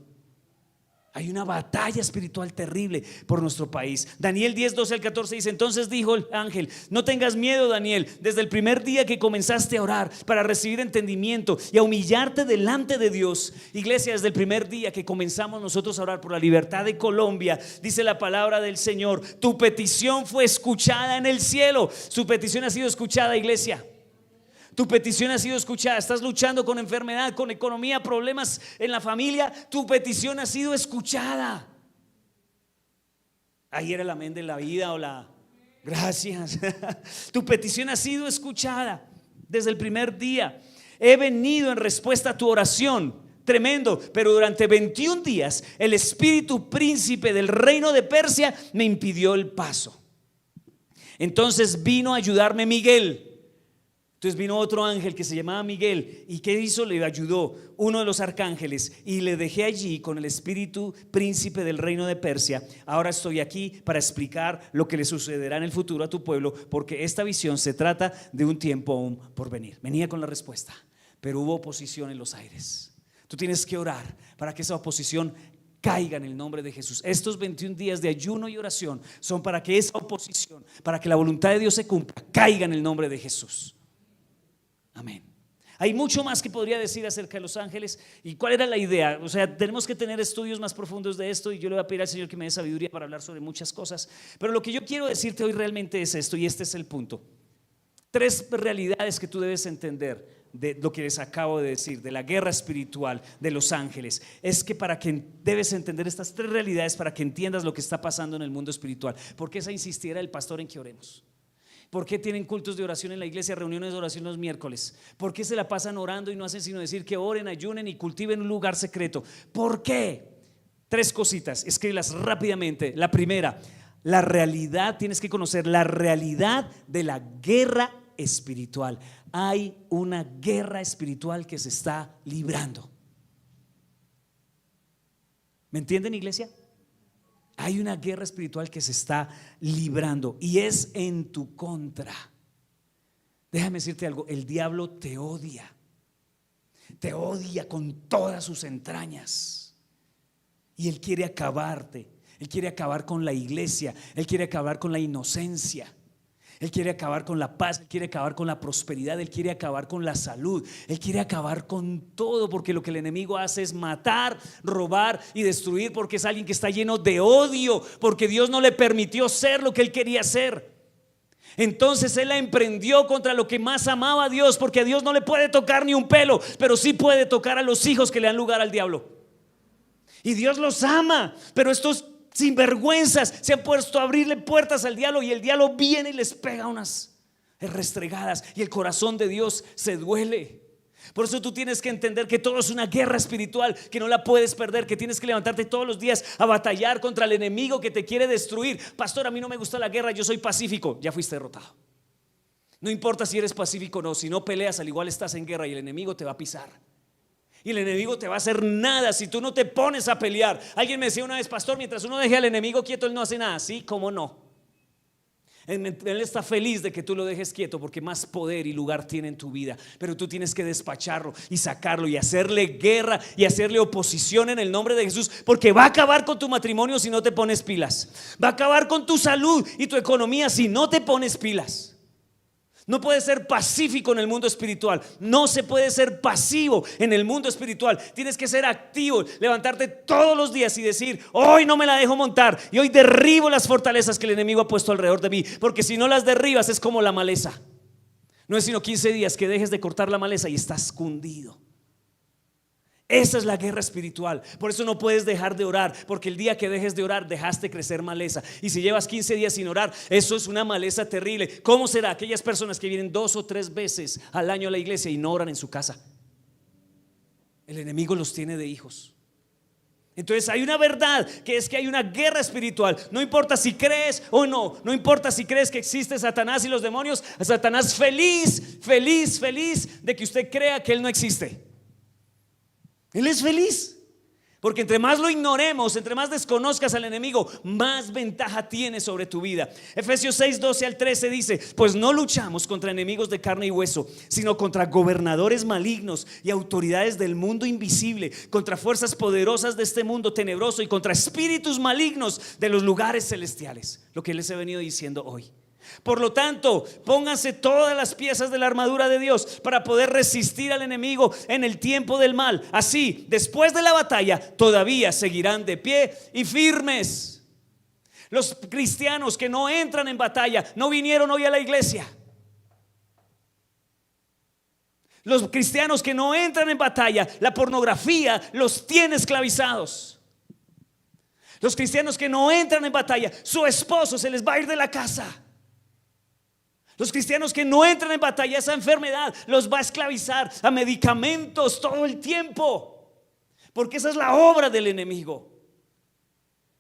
Hay una batalla espiritual terrible por nuestro país. Daniel 10, 12 al 14 dice: entonces dijo el ángel: no tengas miedo, Daniel, desde el primer día que comenzaste a orar para recibir entendimiento y a humillarte delante de Dios. Iglesia, desde el primer día que comenzamos nosotros a orar por la libertad de Colombia, dice la palabra del Señor, tu petición fue escuchada en el cielo. Su petición ha sido escuchada, iglesia. Tu petición ha sido escuchada. Estás luchando con enfermedad, con economía, problemas en la familia. Tu petición ha sido escuchada. Ahí era el amén de la vida o la gracias. Tu petición ha sido escuchada desde el primer día. He venido en respuesta a tu oración. Tremendo. Pero durante 21 días el espíritu príncipe del reino de Persia me impidió el paso. Entonces vino a ayudarme Miguel. Entonces vino otro ángel que se llamaba Miguel. ¿Y qué hizo? Le ayudó uno de los arcángeles y le dejé allí con el espíritu príncipe del reino de Persia. Ahora estoy aquí para explicar lo que le sucederá en el futuro a tu pueblo, porque esta visión se trata de un tiempo aún por venir. Venía con la respuesta, pero hubo oposición en los aires. Tú tienes que orar para que esa oposición caiga en el nombre de Jesús. Estos 21 días de ayuno y oración son para que esa oposición, para que la voluntad de Dios se cumpla, caiga en el nombre de Jesús. Amén. Hay mucho más que podría decir acerca de los ángeles. ¿Y cuál era la idea? O sea, tenemos que tener estudios más profundos de esto, y yo le voy a pedir al Señor que me dé sabiduría para hablar sobre muchas cosas. Pero lo que yo quiero decirte hoy realmente es esto, y este es el punto. 3 realidades que tú debes entender de lo que les acabo de decir, de la guerra espiritual de los ángeles. Es que debes entender estas 3 realidades para que entiendas lo que está pasando en el mundo espiritual. ¿Por qué esa insistiera el pastor en que oremos? ¿Por qué tienen cultos de oración en la iglesia, reuniones de oración los miércoles? ¿Por qué se la pasan orando y no hacen sino decir que oren, ayunen y cultiven un lugar secreto? ¿Por qué? 3 cositas, escríbelas rápidamente. La primera, la realidad, tienes que conocer la realidad de la guerra espiritual. Hay una guerra espiritual que se está librando. ¿Me entienden, iglesia? Hay una guerra espiritual que se está librando y es en tu contra. Déjame decirte algo, el diablo te odia con todas sus entrañas, y él quiere acabarte. Él quiere acabar con la iglesia, él quiere acabar con la inocencia, él quiere acabar con la paz, él quiere acabar con la prosperidad, él quiere acabar con la salud, él quiere acabar con todo, porque lo que el enemigo hace es matar, robar y destruir, porque es alguien que está lleno de odio, porque Dios no le permitió ser lo que él quería ser. Entonces él la emprendió contra lo que más amaba a Dios, porque a Dios no le puede tocar ni un pelo, pero sí puede tocar a los hijos que le dan lugar al diablo. Y Dios los ama, pero estos sinvergüenzas se han puesto a abrirle puertas al diablo, y el diablo viene y les pega unas restregadas, y el corazón de Dios se duele. Por eso tú tienes que entender que todo es una guerra espiritual, que no la puedes perder, que tienes que levantarte todos los días a batallar contra el enemigo que te quiere destruir. Pastor, a mí no me gusta la guerra, yo soy pacífico. Ya fuiste derrotado. No importa si eres pacífico o no, si no peleas, al igual estás en guerra, y el enemigo te va a pisar. Y el enemigo te va a hacer nada si tú no te pones a pelear. Alguien me decía una vez: pastor, mientras uno deje al enemigo quieto, él no hace nada. Sí, cómo no. Él está feliz de que tú lo dejes quieto, porque más poder y lugar tiene en tu vida. Pero tú tienes que despacharlo y sacarlo y hacerle guerra y hacerle oposición en el nombre de Jesús, porque va a acabar con tu matrimonio si no te pones pilas. Va a acabar con tu salud y tu economía si no te pones pilas. No puedes ser pacífico en el mundo espiritual. No se puede ser pasivo en el mundo espiritual. Tienes que ser activo, levantarte todos los días y decir: hoy no me la dejo montar, y hoy derribo las fortalezas que el enemigo ha puesto alrededor de mí. Porque si no las derribas, es como la maleza. No es sino 15 días que dejes de cortar la maleza y estás cundido. Esa es la guerra espiritual. Por eso no puedes dejar de orar, porque el día que dejes de orar, dejaste crecer maleza. Y si llevas 15 días sin orar, eso es una maleza terrible. ¿Cómo será aquellas personas que vienen 2 o 3 veces al año a la iglesia y no oran en su casa? El enemigo los tiene de hijos. Entonces hay una verdad, que es que hay una guerra espiritual. No importa si crees o no, no importa si crees que existe Satanás y los demonios. Satanás feliz de que usted crea que él no existe. Él es feliz, porque entre más lo ignoremos, entre más desconozcas al enemigo, más ventaja tiene sobre tu vida. Efesios 6, 12 al 13 dice: pues no luchamos contra enemigos de carne y hueso, sino contra gobernadores malignos y autoridades del mundo invisible, contra fuerzas poderosas de este mundo tenebroso, y contra espíritus malignos de los lugares celestiales. Lo que les he venido diciendo hoy. Por lo tanto, pónganse todas las piezas de la armadura de Dios para poder resistir al enemigo en el tiempo del mal. Así, después de la batalla, todavía seguirán de pie y firmes. Los cristianos que no entran en batalla no vinieron hoy a la iglesia. Los cristianos que no entran en batalla, la pornografía los tiene esclavizados. Los cristianos que no entran en batalla, su esposo se les va a ir de la casa. Los cristianos que no entran en batalla, esa enfermedad los va a esclavizar a medicamentos todo el tiempo, porque esa es la obra del enemigo.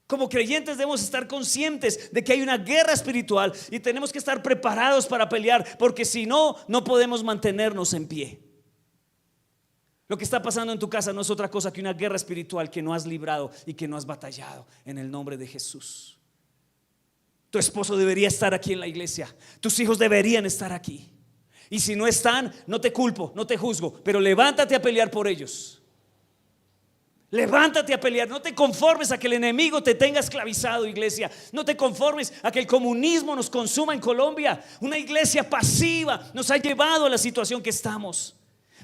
Como creyentes debemos estar conscientes de que hay una guerra espiritual y tenemos que estar preparados para pelear, porque si no, no podemos mantenernos en pie. Lo que está pasando en tu casa no es otra cosa que una guerra espiritual que no has librado y que no has batallado en el nombre de Jesús. Tu esposo debería estar aquí en la iglesia. Tus hijos deberían estar aquí. Y si no están, no te culpo, no te juzgo, pero levántate a pelear por ellos. Levántate a pelear. No te conformes a que el enemigo te tenga esclavizado, iglesia. No te conformes a que el comunismo nos consuma en Colombia. Una iglesia pasiva nos ha llevado a la situación que estamos.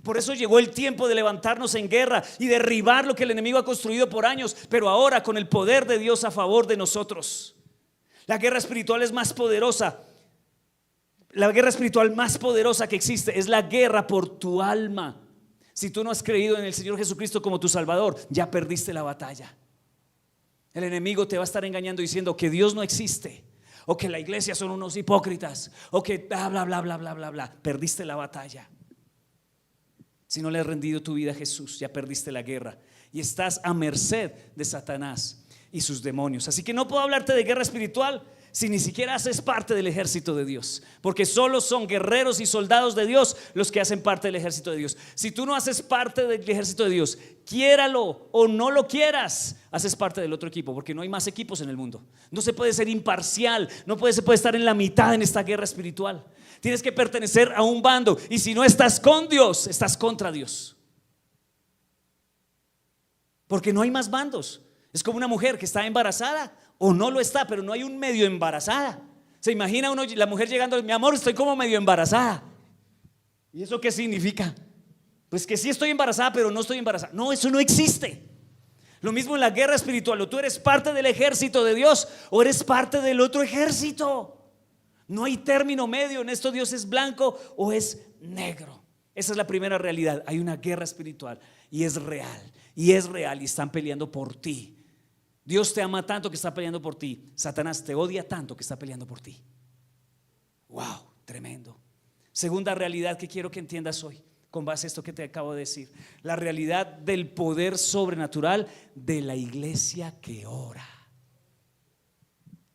Por eso llegó el tiempo de levantarnos en guerra y derribar lo que el enemigo ha construido por años, pero ahora con el poder de Dios a favor de nosotros. La guerra espiritual es más poderosa. La guerra espiritual más poderosa que existe es la guerra por tu alma. Si tú no has creído en el Señor Jesucristo como tu Salvador, ya perdiste la batalla. El enemigo te va a estar engañando diciendo que Dios no existe, o que la iglesia son unos hipócritas, o que bla, bla, bla, bla, bla, bla, bla. Perdiste la batalla. Si no le has rendido tu vida a Jesús, ya perdiste la guerra y estás a merced de Satanás y sus demonios. Así que no puedo hablarte de guerra espiritual si ni siquiera haces parte del ejército de Dios, porque solo son guerreros y soldados de Dios los que hacen parte del ejército de Dios. Si tú no haces parte del ejército de Dios, quiéralo o no lo quieras, haces parte del otro equipo, porque no hay más equipos en el mundo. No se puede ser imparcial, se puede estar en la mitad en esta guerra espiritual. Tienes que pertenecer a un bando, y si no estás con Dios, estás contra Dios, porque no hay más bandos. Es como una mujer que está embarazada o no lo está, pero no hay un medio embarazada. Se imagina uno, la mujer llegando: mi amor, estoy como medio embarazada. ¿Y eso qué significa? Pues que sí estoy embarazada, pero no estoy embarazada. No, eso no existe. Lo mismo en la guerra espiritual: o tú eres parte del ejército de Dios o eres parte del otro ejército. No hay término medio en esto. Dios es blanco o es negro. Esa es la primera realidad. Hay una guerra espiritual y es real, y están peleando por ti. Dios te ama tanto que está peleando por ti. Satanás te odia tanto que está peleando por ti. Wow, tremendo. Segunda realidad que quiero que entiendas hoy, con base a esto que te acabo de decir: la realidad del poder sobrenatural de la iglesia que ora.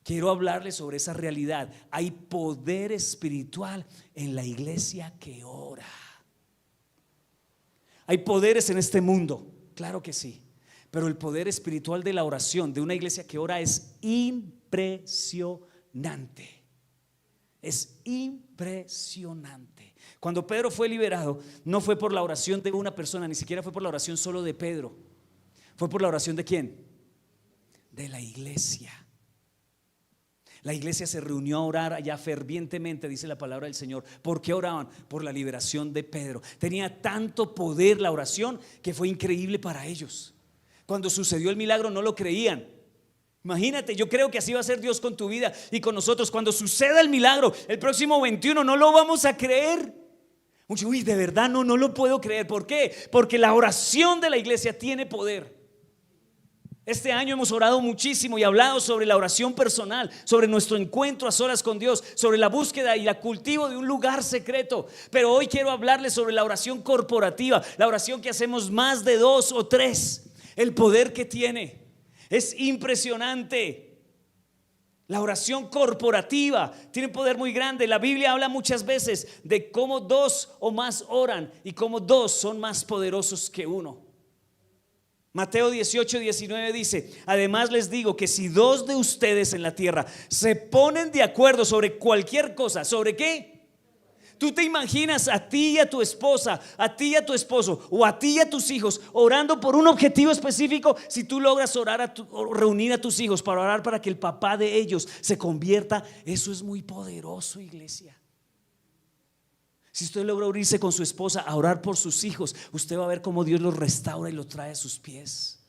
Quiero hablarles sobre esa realidad. Hay poder espiritual en la iglesia que ora. Hay poderes en este mundo, claro que sí, pero el poder espiritual de la oración de una iglesia que ora es impresionante. Es impresionante. Cuando Pedro fue liberado, no fue por la oración de una persona, ni siquiera fue por la oración solo de Pedro. Fue por la oración ¿de quién? De la iglesia. La iglesia se reunió a orar allá fervientemente, dice la palabra del Señor. ¿Por qué oraban? Por la liberación de Pedro. Tenía tanto poder la oración que fue increíble para ellos. Cuando sucedió el milagro no lo creían. Imagínate, yo creo que así va a ser Dios con tu vida y con nosotros. Cuando suceda el milagro el próximo 21, no lo vamos a creer. Uy, de verdad no lo puedo creer. ¿Por qué? Porque la oración de la iglesia tiene poder. Este año hemos orado muchísimo y hablado sobre la oración personal, sobre nuestro encuentro a solas con Dios, sobre la búsqueda y el cultivo de un lugar secreto. Pero hoy quiero hablarles sobre la oración corporativa, la oración que hacemos más de 2 o 3. El poder que tiene es impresionante. La oración corporativa tiene un poder muy grande. La Biblia habla muchas veces de cómo 2 o más oran y cómo 2 son más poderosos que uno. Mateo 18:19 dice: además les digo que si 2 de ustedes en la tierra se ponen de acuerdo sobre cualquier cosa, ¿sobre qué? Tú te imaginas a ti y a tu esposa, a ti y a tu esposo, o a ti y a tus hijos orando por un objetivo específico. Si tú logras reunir a tus hijos para orar para que el papá de ellos se convierta, eso es muy poderoso, iglesia. Si usted logra unirse con su esposa a orar por sus hijos, usted va a ver cómo Dios los restaura y los trae a sus pies.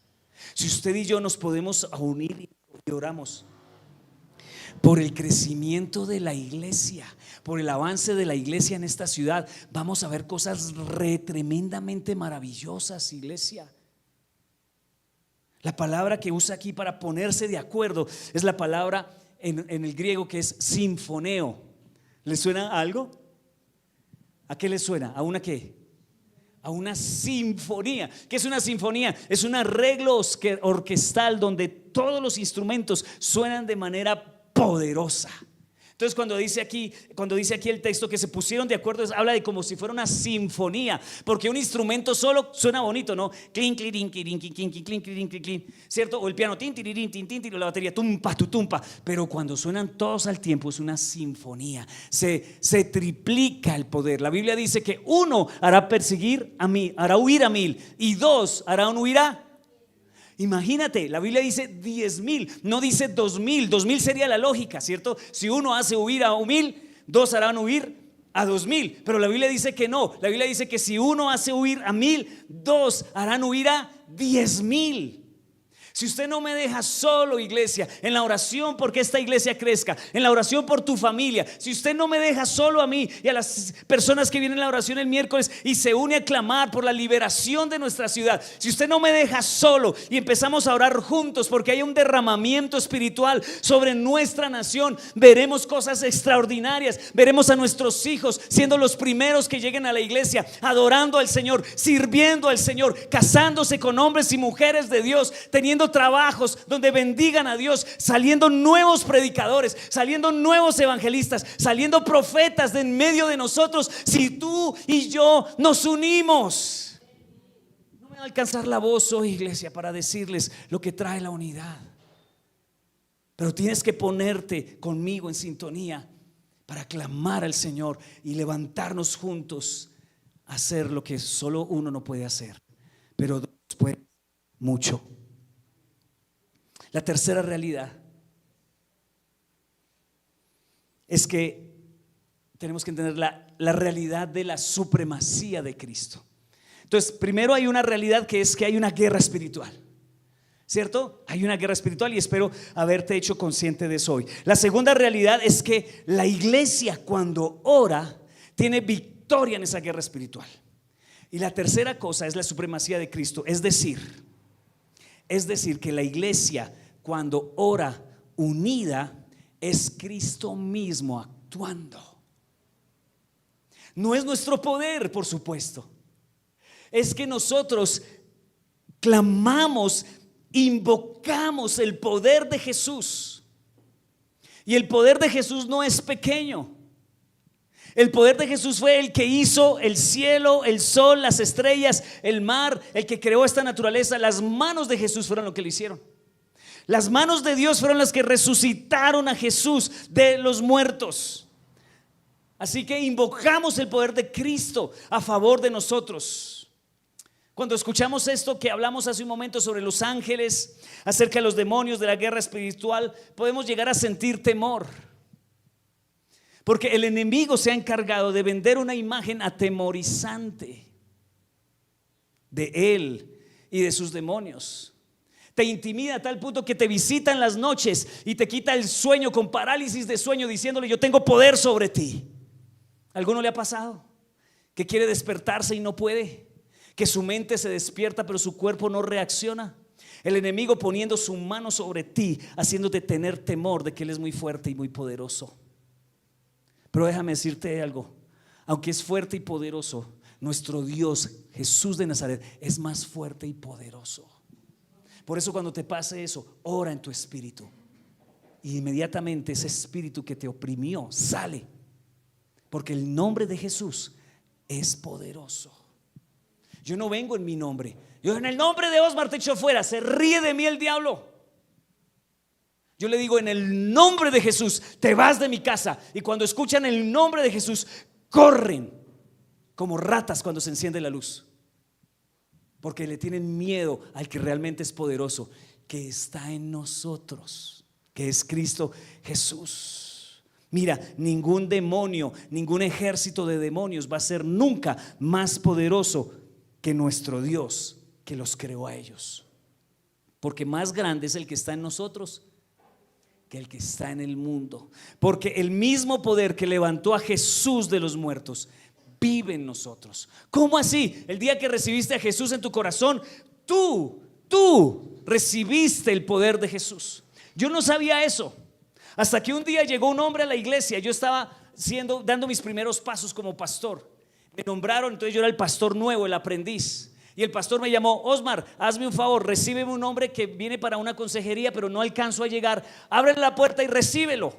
Si usted y yo nos podemos unir y oramos por el crecimiento de la iglesia, por el avance de la iglesia en esta ciudad, vamos a ver cosas tremendamente maravillosas, iglesia. La palabra que usa aquí para ponerse de acuerdo es la palabra en el griego que es sinfoneo. ¿Le suena a algo? ¿A qué le suena? ¿A una qué? A una sinfonía. ¿Qué es una sinfonía? Es un arreglo orquestal donde todos los instrumentos suenan de manera poderosa. Entonces cuando dice aquí el texto que se pusieron de acuerdo, habla de como si fuera una sinfonía, porque un instrumento solo suena bonito, ¿no? Clink, clink, clink, clink, clink, clink, clink, clink, ¿cierto? O el piano, tin, tirirín, tin, tin, tin, la batería, tumpa, tu, tumpa. Pero cuando suenan todos al tiempo es una sinfonía. Se triplica el poder. La Biblia dice que 1 hará huir a 1000 y 2 harán huir a Imagínate, la Biblia dice 10,000, no dice 2,000. 2,000 sería la lógica, ¿cierto? Si uno hace huir a 1,000, dos harán huir a 2,000. Pero la Biblia dice que no. La Biblia dice que si uno hace huir a 1,000, dos harán huir a 10,000. Si usted no me deja solo, iglesia, en la oración porque esta iglesia crezca, en la oración por tu familia, si usted no me deja solo a mí y a las personas que vienen a la oración el miércoles y se une a clamar por la liberación de nuestra ciudad, si usted no me deja solo y empezamos a orar juntos porque hay un derramamiento espiritual sobre nuestra nación, veremos cosas extraordinarias. Veremos a nuestros hijos siendo los primeros que lleguen a la iglesia, adorando al Señor, sirviendo al Señor, casándose con hombres y mujeres de Dios, teniendo trabajos donde bendigan a Dios, saliendo nuevos predicadores, saliendo nuevos evangelistas, saliendo profetas de en medio de nosotros. Si tú y yo nos unimos, no me va a alcanzar la voz hoy, iglesia, para decirles lo que trae la unidad, pero tienes que ponerte conmigo en sintonía para clamar al Señor y levantarnos juntos a hacer lo que solo uno no puede hacer, pero dos pueden mucho. La tercera realidad es que tenemos que entender la realidad de la supremacía de Cristo. Entonces, primero hay una realidad que es que hay una guerra espiritual, ¿cierto? Hay una guerra espiritual y espero haberte hecho consciente de eso hoy. La segunda realidad es que la iglesia, cuando ora, tiene victoria en esa guerra espiritual. Y la tercera cosa es la supremacía de Cristo, es decir que la iglesia, cuando ora unida, es Cristo mismo actuando. No es nuestro poder, por supuesto. Es que nosotros clamamos, invocamos el poder de Jesús. Y el poder de Jesús no es pequeño. El poder de Jesús fue el que hizo el cielo, el sol, las estrellas, el mar, el que creó esta naturaleza. Las manos de Jesús fueron lo que lo hicieron. Las manos de Dios fueron las que resucitaron a Jesús de los muertos. Así que invocamos el poder de Cristo a favor de nosotros. Cuando escuchamos esto que hablamos hace un momento sobre los ángeles, acerca de los demonios, de la guerra espiritual, podemos llegar a sentir temor, porque el enemigo se ha encargado de vender una imagen atemorizante de él y de sus demonios. Te intimida a tal punto que te visita en las noches y te quita el sueño con parálisis de sueño, diciéndole: yo tengo poder sobre ti. ¿A alguno le ha pasado que quiere despertarse y no puede? Que su mente se despierta pero su cuerpo no reacciona. El enemigo poniendo su mano sobre ti, haciéndote tener temor de que él es muy fuerte y muy poderoso. Pero déjame decirte algo: aunque es fuerte y poderoso, nuestro Dios, Jesús de Nazaret, es más fuerte y poderoso. Por eso cuando te pase eso, ora en tu espíritu y inmediatamente ese espíritu que te oprimió sale, porque el nombre de Jesús es poderoso. Yo no vengo en mi nombre, yo en el nombre de Osmar te echo fuera. Se ríe de mí el diablo. Yo le digo: en el nombre de Jesús te vas de mi casa. Y cuando escuchan el nombre de Jesús, corren como ratas cuando se enciende la luz, porque le tienen miedo al que realmente es poderoso, que está en nosotros, que es Cristo Jesús. Mira, ningún demonio, ningún ejército de demonios va a ser nunca más poderoso que nuestro Dios, que los creó a ellos. Porque más grande es el que está en nosotros que el que está en el mundo. Porque el mismo poder que levantó a Jesús de los muertos vive en nosotros. ¿Cómo así? El día que recibiste a Jesús en tu corazón, tú recibiste el poder de Jesús. Yo no sabía eso hasta que un día llegó un hombre a la iglesia. Yo estaba dando mis primeros pasos como pastor. Me nombraron, entonces yo era el pastor nuevo, el aprendiz. Y el pastor me llamó: Osmar, hazme un favor, recíbeme un hombre que viene para una consejería, pero no alcanzo a llegar. Abre la puerta y recíbelo.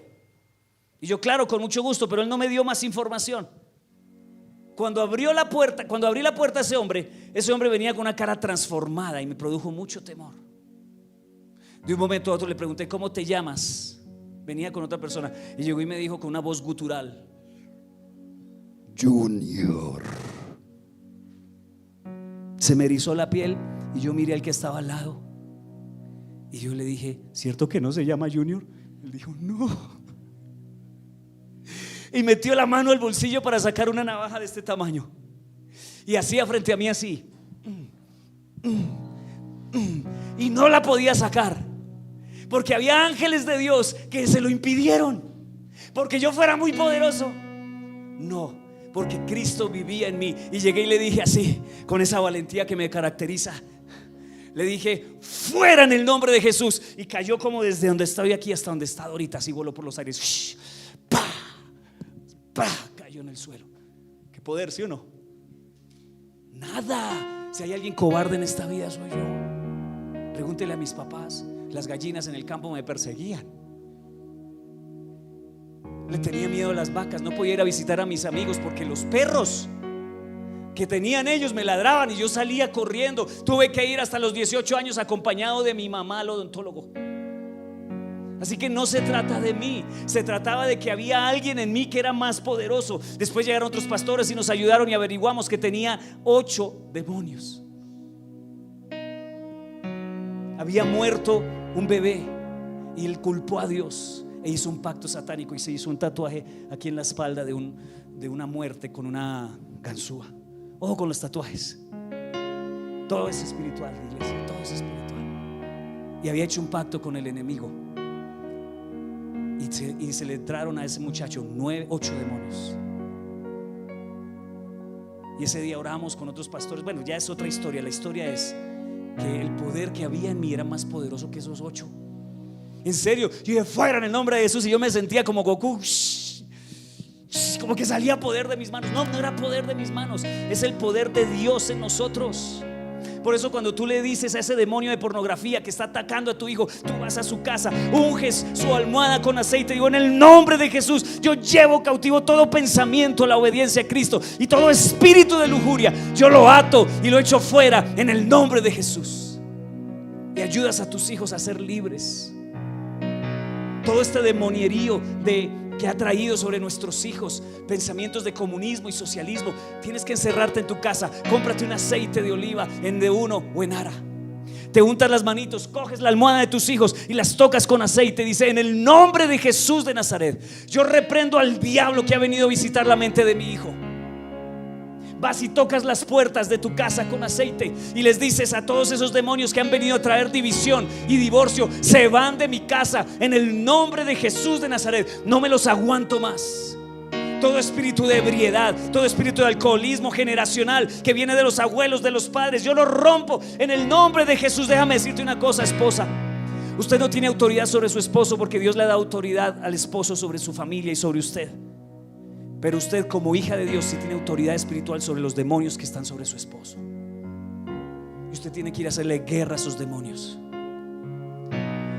Y yo, claro, con mucho gusto, pero él no me dio más información. Cuando abrí la puerta a ese hombre venía con una cara transformada y me produjo mucho temor. De un momento a otro le pregunté: ¿cómo te llamas? Venía con otra persona y llegó y me dijo con una voz gutural: Junior. Se me erizó la piel y yo miré al que estaba al lado Y yo le dije, ¿cierto que no se llama Junior? Él dijo, no. Y metió la mano al bolsillo para sacar una navaja de este tamaño y hacía frente a mí así, y no la podía sacar porque había ángeles de Dios que se lo impidieron, porque yo fuera muy poderoso. No, porque Cristo vivía en mí. Y llegué y le dije así, con esa valentía que me caracteriza, le dije, fuera en el nombre de Jesús. Y cayó como desde donde estoy aquí hasta donde está ahorita, así voló por los aires. ¡Pah! ¡Pah! Cayó en el suelo. Qué poder, ¿sí o no? Nada. Si hay alguien cobarde en esta vida, soy yo. Pregúntele a mis papás. Las gallinas en el campo me perseguían. Le tenía miedo a las vacas. No podía ir a visitar a mis amigos porque los perros que tenían ellos me ladraban y yo salía corriendo. Tuve que ir hasta los 18 años acompañado de mi mamá al odontólogo. Así que no se trata de mí, se trataba de que había alguien en mí que era más poderoso. Después llegaron otros pastores y nos ayudaron y averiguamos que tenía 8 demonios. Había muerto un bebé y él culpó a Dios e hizo un pacto satánico y se hizo un tatuaje aquí en la espalda de una muerte con una ganzúa. Ojo con los tatuajes. Todo es espiritual, iglesia, todo es espiritual. Y había hecho un pacto con el enemigo. Y se le entraron a ese muchacho 8 demonios. Y ese día oramos con otros pastores. Bueno, ya es otra historia. La historia es que el poder que había en mí era más poderoso que esos 8. En serio, yo dije, fuera en el nombre de Jesús. Y yo me sentía como Goku, como que salía poder de mis manos. No, no era poder de mis manos, es el poder de Dios en nosotros. Por eso cuando tú le dices a ese demonio de pornografía que está atacando a tu hijo, tú vas a su casa, unges su almohada con aceite. Digo, en el nombre de Jesús, yo llevo cautivo todo pensamiento a la obediencia a Cristo, y todo espíritu de lujuria yo lo ato y lo echo fuera en el nombre de Jesús. Y ayudas a tus hijos a ser libres. Todo este demonierío que ha traído sobre nuestros hijos pensamientos de comunismo y socialismo, tienes que encerrarte en tu casa. Cómprate un aceite de oliva en D1 o en Ara. Te untas las manitos, coges la almohada de tus hijos y las tocas con aceite. Dice, en el nombre de Jesús de Nazaret, yo reprendo al diablo que ha venido a visitar la mente de mi hijo. Vas y tocas las puertas de tu casa con aceite y les dices a todos esos demonios que han venido a traer división y divorcio, se van de mi casa en el nombre de Jesús de Nazaret. No me los aguanto más. Todo espíritu de ebriedad, todo espíritu de alcoholismo generacional que viene de los abuelos, de los padres, yo lo rompo en el nombre de Jesús. Déjame decirte una cosa, esposa. Usted no tiene autoridad sobre su esposo porque Dios le da autoridad al esposo sobre su familia y sobre usted. Pero usted, como hija de Dios, sí tiene autoridad espiritual sobre los demonios que están sobre su esposo. Y usted tiene que ir a hacerle guerra a esos demonios.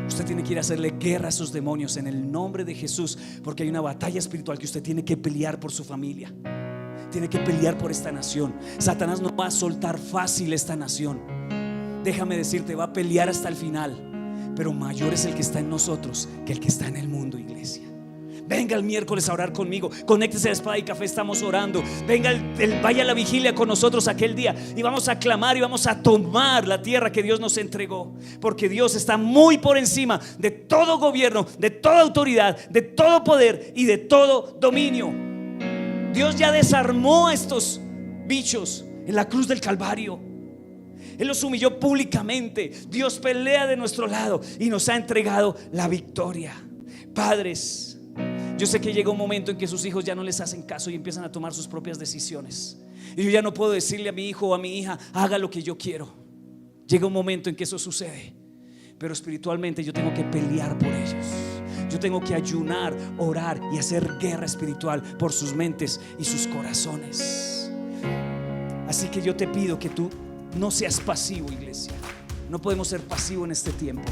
Usted tiene que ir a hacerle guerra a esos demonios en el nombre de Jesús, porque hay una batalla espiritual que usted tiene que pelear por su familia. Tiene que pelear por esta nación. Satanás no va a soltar fácil esta nación. Déjame decirte, va a pelear hasta el final. Pero mayor es el que está en nosotros que el que está en el mundo, iglesia. Venga el miércoles a orar conmigo. Conéctese a Espada y Café, estamos orando. Venga, vaya a la vigilia con nosotros aquel día y vamos a clamar y vamos a tomar la tierra que Dios nos entregó. Porque Dios está muy por encima de todo gobierno, de toda autoridad, de todo poder y de todo dominio. Dios ya desarmó a estos bichos en la cruz del Calvario. Él los humilló públicamente. Dios pelea de nuestro lado y nos ha entregado la victoria. Padres, yo sé que llega un momento en que sus hijos ya no les hacen caso y empiezan a tomar sus propias decisiones. Y yo ya no puedo decirle a mi hijo o a mi hija, haga lo que yo quiero. Llega un momento en que eso sucede. Pero espiritualmente yo tengo que pelear por ellos. Yo tengo que ayunar, orar y hacer guerra espiritual por sus mentes y sus corazones. Así que yo te pido que tú no seas pasivo, iglesia. No podemos ser pasivos en este tiempo.